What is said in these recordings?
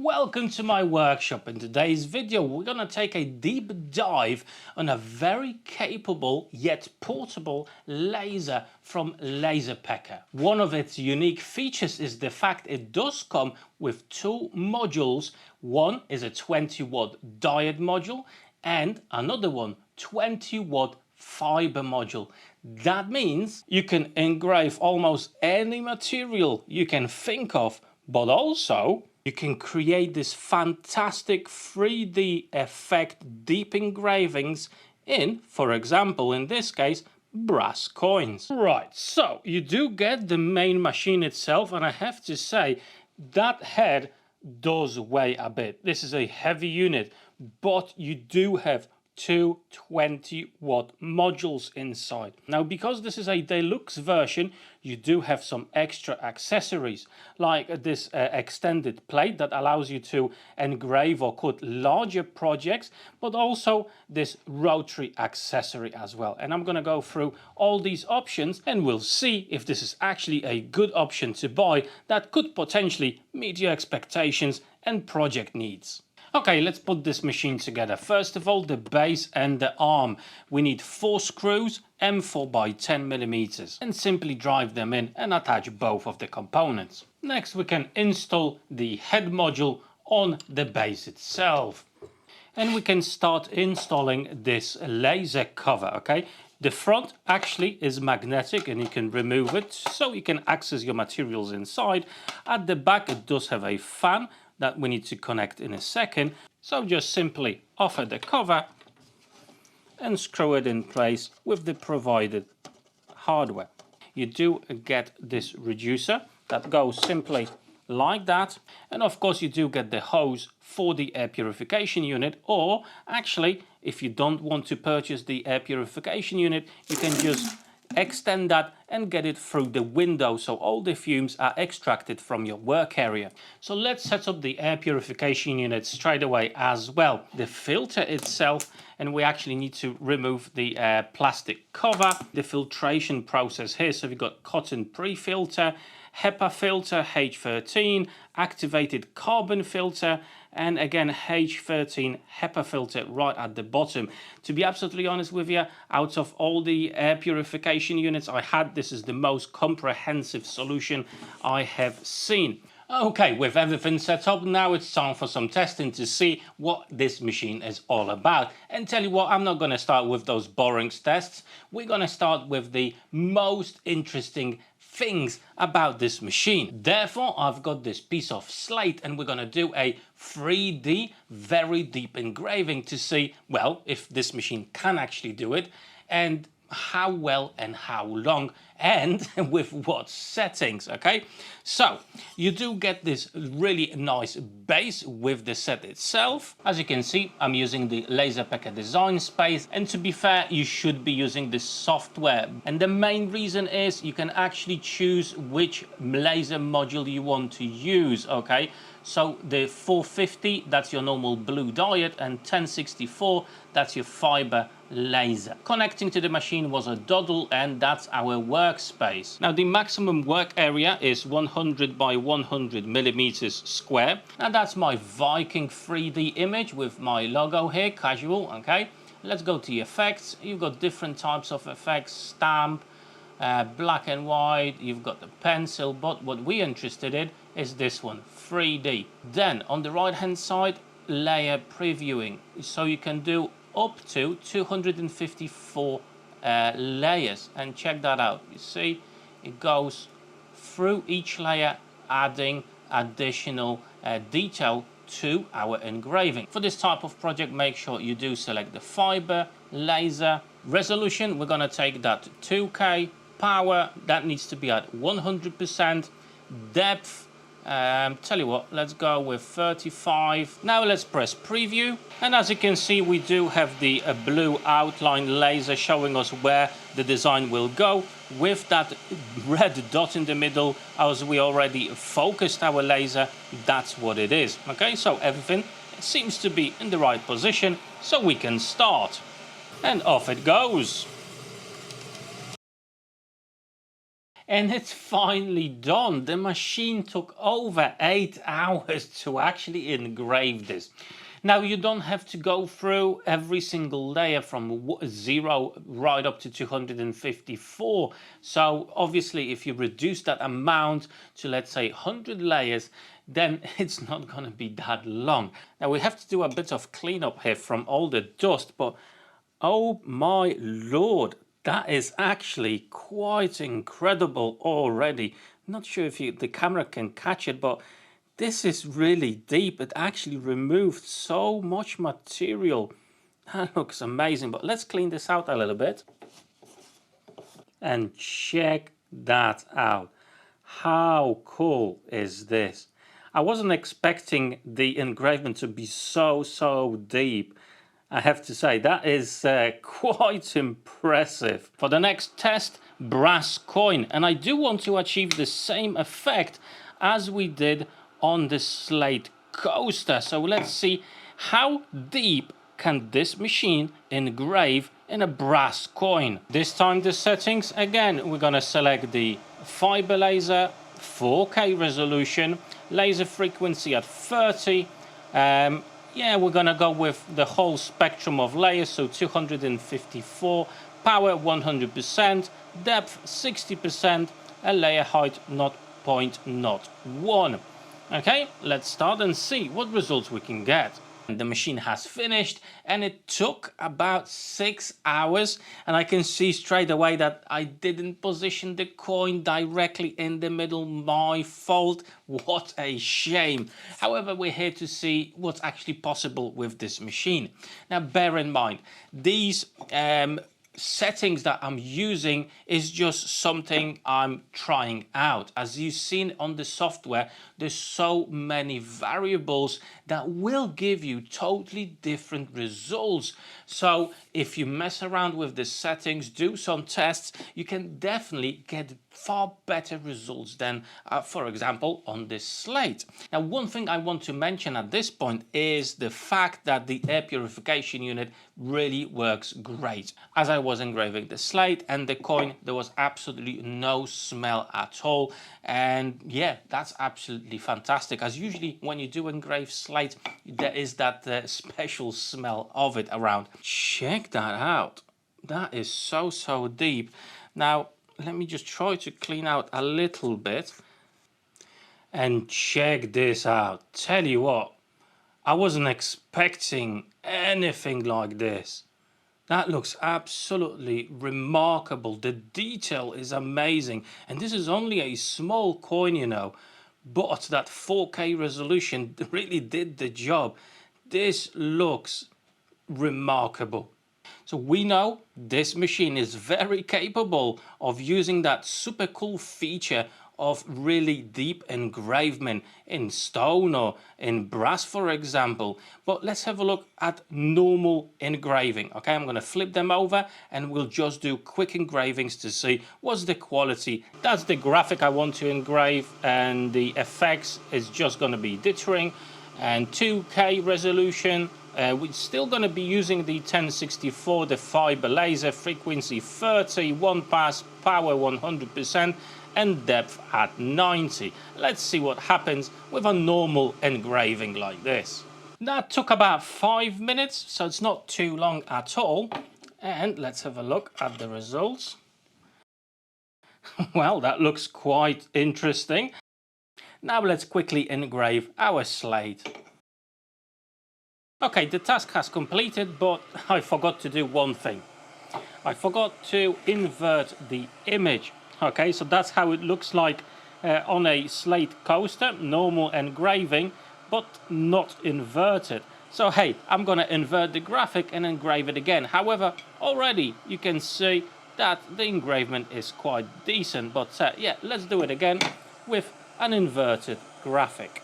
Welcome to my workshop. In today's video we're going to take a deep dive on a very capable yet portable laser from LaserPecker. One of its unique features is the fact it does come with two modules. One is a 20-watt diode module and another one 20-watt fiber module. That means you can engrave almost any material you can think of, but also you can create this fantastic 3D effect deep engravings in, for example, in this case, brass coins. Right, so you do get the main machine itself, and I have to say that head does weigh a bit. This is a heavy unit, but you do have two 20-watt modules inside. Now, because this is a deluxe version, you do have some extra accessories like this extended plate that allows you to engrave or cut larger projects, but also this rotary accessory as well. And I'm going to go through all these options and we'll see if this is actually a good option to buy that could potentially meet your expectations and project needs. Okay, let's put this machine together. First of all, the base and the arm. We need 4 screws, M4 by 10 millimeters, and simply drive them in and attach both of the components. Next, we can install the head module on the base itself. And we can start installing this laser cover, okay? The front actually is magnetic and you can remove it so you can access your materials inside. At the back, it does have a fan that we need to connect in a second. So just simply offer the cover and screw it in place with the provided hardware. You do get this reducer that goes simply like that, and of course you do get the hose for the air purification unit, or actually if you don't want to purchase the air purification unit, you can just extend that and get it through the window so all the fumes are extracted from your work area. So let's set up the air purification unit straight away as well. The filter itself, and we actually need to remove the plastic cover. The filtration process here, so we've got cotton pre-filter, HEPA filter H13, activated carbon filter, and again H13 HEPA filter right at the bottom. To be absolutely honest with you, out of all the air purification units I had, this is the most comprehensive solution I have seen. Okay, with everything set up, now it's time for some testing to see what this machine is all about. And tell you what, I'm not going to start with those boring tests. We're going to start with the most interesting things about this machine. Therefore, I've got this piece of slate and we're going to do a 3D very deep engraving to see, well, if this machine can actually do it, and how well and how long and with what settings. Okay, so you do get this really nice base with the set itself. As you can see, I'm using the LaserPecker design space, and to be fair, you should be using this software, and the main reason is you can actually choose which laser module you want to use. Okay, so the 450, that's your normal blue diode, and 1064, that's your fiber laser. Connecting to the machine was a doddle, and that's our workspace. Now the maximum work area is 100 by 100 millimeters square. Now that's my Viking 3D image with my logo here, casual. Okay, let's go to effects. You've got different types of effects, stamp, black and white, you've got the pencil, but what we're interested in is this one, 3D. Then on the right hand side, layer previewing, so you can do up to 254 layers, and check that out. You see it goes through each layer, adding additional detail to our engraving. For this type of project, make sure you do select the fiber laser. Resolution, we're going to take that to 2K. Power, that needs to be at 100%. Depth, tell you what, let's go with 35. Now let's press preview, and as you can see, we do have the blue outline laser showing us where the design will go, with that red dot in the middle. As we already focused our laser, that's what it is. Okay, so everything seems to be in the right position, so we can start, and off it goes. And it's finally done. The machine took over 8 hours to actually engrave this. Now you don't have to go through every single layer from 0 right up to 254. So obviously if you reduce that amount to, let's say, 100 layers, then it's not going to be that long. Now we have to do a bit of cleanup here from all the dust, but oh my lord, that is actually quite incredible already. Not sure if the camera can catch it, but this is really deep. It actually removed so much material. That looks amazing, but let's clean this out a little bit. And check that out. How cool is this? I wasn't expecting the engraving to be so deep. I have to say, that is quite impressive. For the next test, brass coin. And I do want to achieve the same effect as we did on the slate coaster. So let's see how deep can this machine engrave in a brass coin. This time the settings, again, we're going to select the fiber laser, 4K resolution, laser frequency at 30. Yeah, we're going to go with the whole spectrum of layers, so 254, power 100%, depth 60%, and layer height 0.01. Okay, let's start and see what results we can get. The machine has finished and it took about 6 hours, and I can see straight away that I didn't position the coin directly in the middle. My fault. What a shame. However, we're here to see what's actually possible with this machine. Now bear in mind, these settings that I'm using is just something I'm trying out. As you've seen on the software, there's so many variables that will give you totally different results. So if you mess around with the settings, do some tests, you can definitely get far better results than, for example, on this slate. Now, one thing I want to mention at this point is the fact that the air purification unit really works great. As I was engraving the slate and the coin, there was absolutely no smell at all. And yeah, that's absolutely fantastic, as usually when you do engrave slate, there is that special smell of it around. Check that out. That is so deep. Now, let me just try to clean out a little bit. And check this out. Tell you what, I wasn't expecting anything like this. That looks absolutely remarkable. The detail is amazing. And this is only a small coin, you know. But that 4K resolution really did the job. This looks remarkable. So we know this machine is very capable of using that super cool feature of really deep engraving in stone or in brass, for example. But let's have a look at normal engraving. Okay, I'm going to flip them over and we'll just do quick engravings to see what's the quality. That's the graphic I want to engrave, and the effects is just going to be dithering and 2K resolution. We're still going to be using the 1064, the fiber laser, frequency 30, 1 pass, power 100%, and depth at 90. Let's see what happens with a normal engraving like this. That took about 5 minutes, so it's not too long at all. And let's have a look at the results. Well, that looks quite interesting. Now let's quickly engrave our slate. Okay, the task has completed, but I forgot to do one thing. I forgot to invert the image. Okay, so that's how it looks like on a slate coaster, normal engraving, but not inverted. So hey, I'm gonna invert the graphic and engrave it again. However, already you can see that the engraving is quite decent, but yeah, let's do it again with an inverted graphic.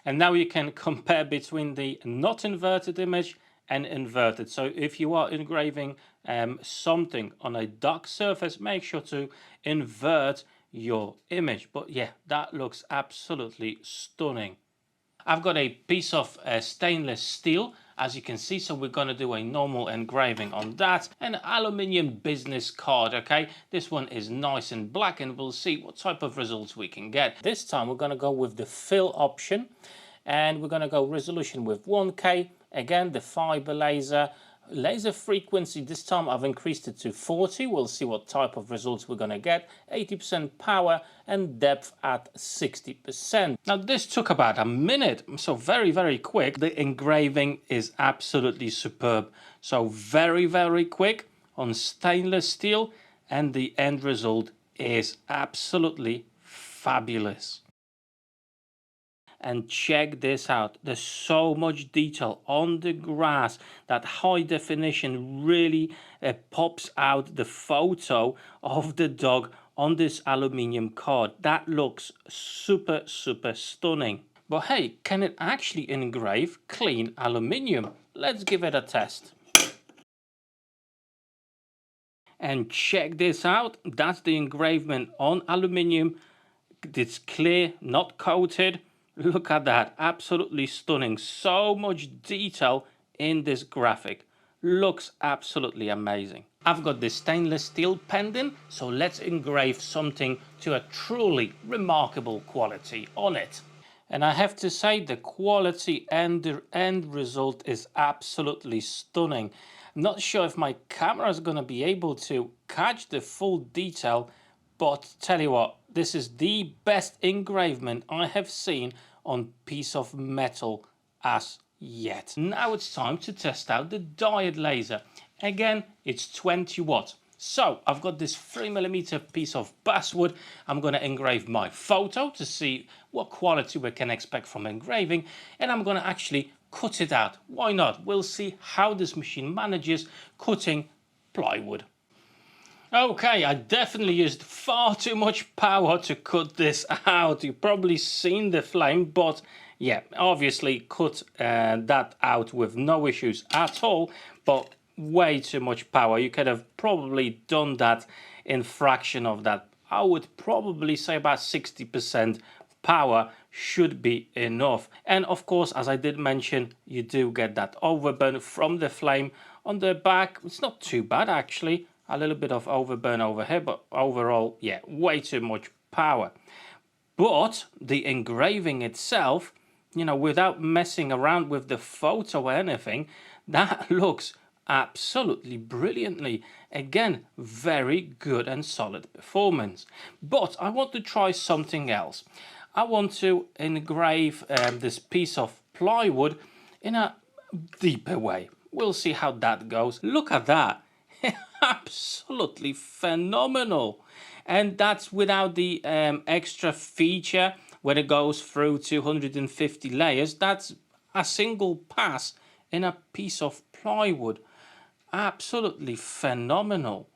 And now you can compare between the not inverted image and inverted. So if you are engraving something on a dark surface, make sure to invert your image. But yeah, that looks absolutely stunning. I've got a piece of stainless steel as you can see. So we're going to do a normal engraving on that, an aluminium business card. Okay, this one is nice and black, and we'll see what type of results we can get. This time we're going to go with the fill option, and we're going to go resolution with 1K. Again, the fiber laser frequency, this time I've increased it to 40. We'll see what type of results we're going to get. 80% power and depth at 60%. Now this took about a minute, so very, very quick. The engraving is absolutely superb. So very, very quick on stainless steel, and the end result is absolutely fabulous. And check this out, there's so much detail on the grass. That high definition really pops out the photo of the dog on this aluminium card. That looks super, super stunning. But hey, can it actually engrave clean aluminium? Let's give it a test. And check this out, that's the engraving on aluminium. It's clear, not coated. Look at that, absolutely stunning. So much detail in this graphic. Looks absolutely amazing. I've got this stainless steel pendant, so let's engrave something to a truly remarkable quality on it. And I have to say, the quality and the end result is absolutely stunning. I'm not sure if my camera is going to be able to catch the full detail, but tell you what, this is the best engraving I have seen on piece of metal as yet. Now it's time to test out the diode laser. Again, it's 20 watts. So I've got this 3mm piece of basswood. I'm going to engrave my photo to see what quality we can expect from engraving, and I'm going to actually cut it out. Why not? We'll see how this machine manages cutting plywood. Okay, I definitely used far too much power to cut this out. You've probably seen the flame, but yeah, obviously cut that out with no issues at all, but way too much power. You could have probably done that in fraction of that. I would probably say about 60% power should be enough. And of course, as I did mention, you do get that overburn from the flame on the back. It's not too bad actually. A little bit of overburn over here, but overall, yeah, way too much power. But the engraving itself, you know, without messing around with the photo or anything, that looks absolutely brilliantly. Again, very good and solid performance. But I want to try something else. I want to engrave this piece of plywood in a deeper way. We'll see how that goes. Look at that. Absolutely phenomenal. And that's without the extra feature where it goes through 250 layers. That's a single pass in a piece of plywood. Absolutely phenomenal.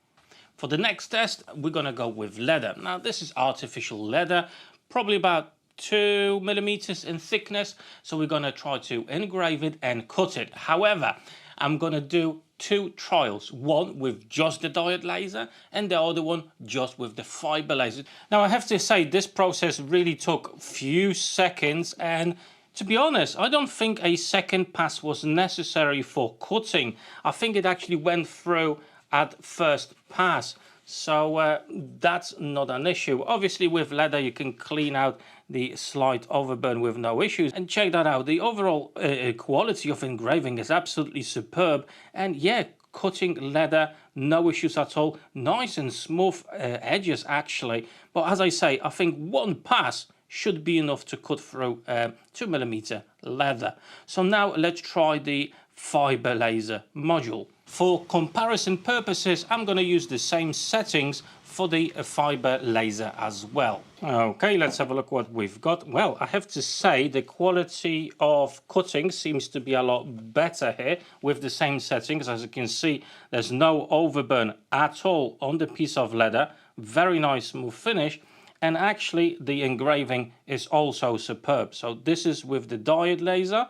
For the next test, we're going to go with leather. Now this is artificial leather, probably about 2mm in thickness. So we're going to try to engrave it and cut it. However, I'm going to do two trials, one with just the diode laser and the other one just with the fiber laser. Now I have to say, this process really took a few seconds, and to be honest, I don't think a second pass was necessary for cutting. I think it actually went through at first pass. So that's not an issue. Obviously with leather you can clean out the slight overburn with no issues. And check that out, the overall quality of engraving is absolutely superb. And yeah, cutting leather, no issues at all. Nice and smooth edges actually. But as I say, I think one pass should be enough to cut through 2mm leather. So now let's try the fiber laser module. For comparison purposes, I'm going to use the same settings for the fiber laser as well. Okay, let's have a look what we've got. Well, I have to say the quality of cutting seems to be a lot better here with the same settings. As you can see, there's no overburn at all on the piece of leather. Very nice smooth finish. And actually the engraving is also superb. So this is with the diode laser,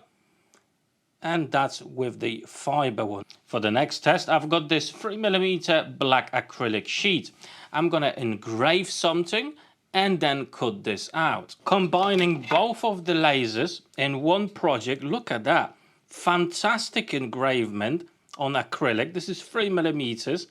and that's with the fiber one. For the next test, I've got this 3mm black acrylic sheet. I'm gonna engrave something and then cut this out. Combining both of the lasers in one project, look at that. Fantastic engravement on acrylic. This is 3mm,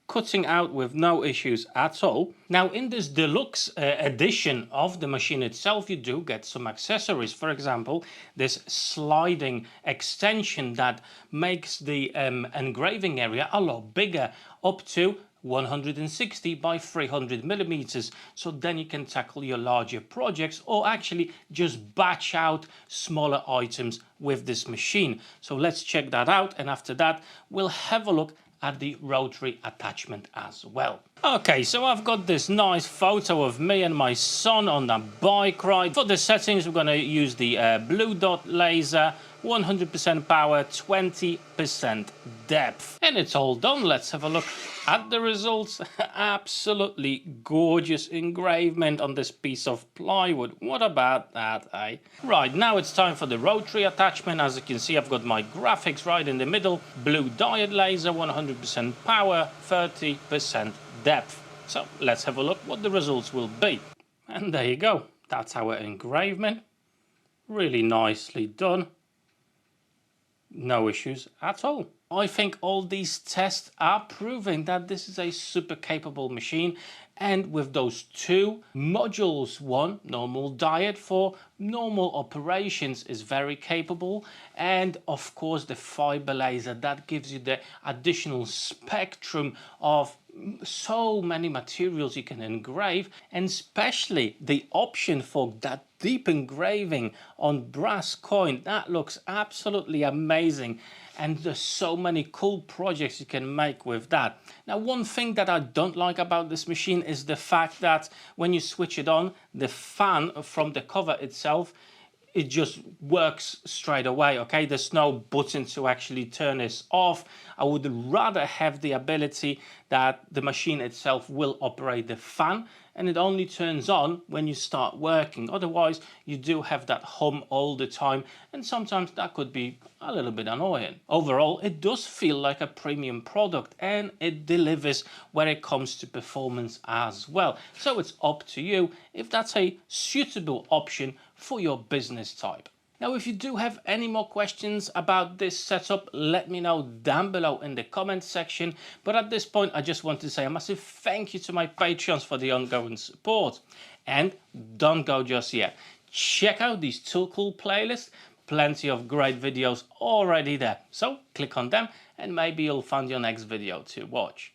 cutting out with no issues at all. Now in this deluxe edition of the machine itself, you do get some accessories. For example, this sliding extension that makes the engraving area a lot bigger, up to 160 by 300mm, so then you can tackle your larger projects or actually just batch out smaller items with this machine. So let's check that out, and after that we'll have a look at the rotary attachment as well. Okay, so I've got this nice photo of me and my son on a bike ride. For the settings, we're going to use the blue dot laser, 100% power, 20% depth. And it's all done. Let's have a look at the results. Absolutely gorgeous engravement on this piece of plywood. What about that, eh? Right, now it's time for the rotary attachment. As you can see, I've got my graphics right in the middle. Blue diode laser, 100% power, 30% depth. So let's have a look what the results will be. And there you go. That's our engravement. Really nicely done. No issues at all. I think all these tests are proving that this is a super capable machine, and with those two modules, one normal diode for normal operations is very capable, and of course the fiber laser that gives you the additional spectrum of so many materials you can engrave, and especially the option for that deep engraving on brass coin. That looks absolutely amazing, and there's so many cool projects you can make with that. Now, one thing that I don't like about this machine is the fact that when you switch it on, the fan from the cover itself, it just works straight away. Okay, there's no button to actually turn this off. I would rather have the ability that the machine itself will operate the fan, and it only turns on when you start working. Otherwise you do have that hum all the time, and sometimes that could be a little bit annoying. Overall, it does feel like a premium product, and it delivers when it comes to performance as well. So it's up to you if that's a suitable option for your business type. Now, if you do have any more questions about this setup, let me know down below in the comment section. But at this point, I just want to say a massive thank you to my Patreons for the ongoing support. And don't go just yet. Check out these Tool Cool playlists. Plenty of great videos already there. So click on them and maybe you'll find your next video to watch.